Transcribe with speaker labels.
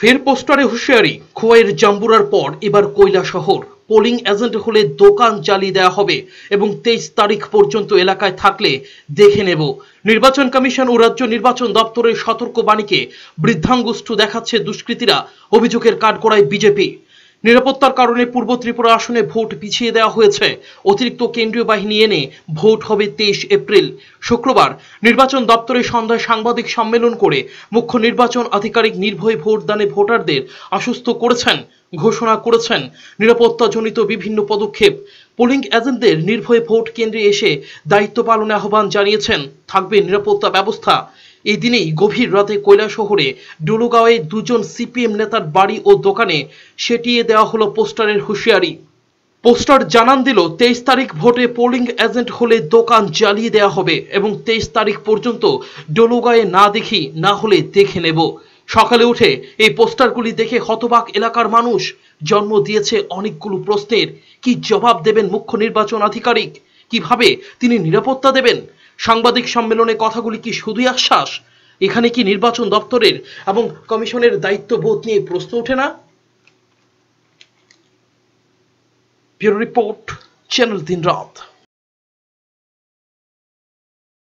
Speaker 1: ফের পোস্টারে হুঁশিয়ারি, খোয়াইয়ের জাম্বুরার পর এবার কৈলাসহর। পোলিং এজেন্ট হলে দোকান জ্বালিয়ে দেওয়া হবে এবং 23 তারিখ পর্যন্ত এলাকায় থাকলে দেখে নেব। নির্বাচন কমিশন ও রাজ্য নির্বাচন দপ্তরের সতর্কবাণীকে বৃদ্ধাঙ্গুষ্ঠ দেখাচ্ছে দুষ্কৃতীরা। অভিযোগের কাঠগড়ায় বিজেপি। নিরাপত্তার কারণে পূর্ব ত্রিপুরা আসনে ভোট পিছিয়ে দেওয়া হয়েছে। অতিরিক্ত কেন্দ্রীয় বাহিনী এনে ভোট হবে 23 এপ্রিল শুক্রবার। নির্বাচন দপ্তরে সন্ধ্যায় সাংবাদিক সম্মেলন করে মুখ্য নির্বাচন আধিকারিক নির্ভয় ভোটদানে ভোটারদের আশ্বস্ত করেছেন, ঘোষণা করেছেন নিরাপত্তাজনিত বিভিন্ন পদক্ষেপ। পোলিং এজেন্টদের নির্ভয়ে ভোট কেন্দ্রে এসে দায়িত্ব পালনে আহ্বান জানিয়েছেন। থাকবে নিরাপত্তা ব্যবস্থা। এই দিনেই গভীর রাতে কৈলাসহরে ডুলুগাঁওয়ে দুজন সিপিএম নেতার বাড়ি ও দোকানে সেটিয়ে দেওয়া হলো পোস্টারের হুঁশিয়ারি। পোস্টার জানান দিল 23 তারিখ ভোটে পোলিং এজেন্ট হলে দোকান জ্বালিয়ে দেওয়া হবে এবং 23 তারিখ পর্যন্ত ডলুগাঁয়ে না দেখি না হলে দেখে নেব। সকালে উঠে এই পোস্টারগুলি দেখে হতবাক এলাকার মানুষ। জন্ম দিয়েছে অনেকগুলো প্রশ্নের। কি জবাব দেবেন মুখ্য নির্বাচন আধিকারিক? কিভাবে তিনি নিরাপত্তা দেবেন? সাংবাদিক সম্মেলনে কথাগুলি কি শুধুই আশ্বাস? এখানে কি নির্বাচন দপ্তরের এবং কমিশনের দায়িত্ববোধ নিয়ে প্রশ্ন ওঠে না? ব্যুরো রিপোর্ট, চ্যানেল দিন রাত।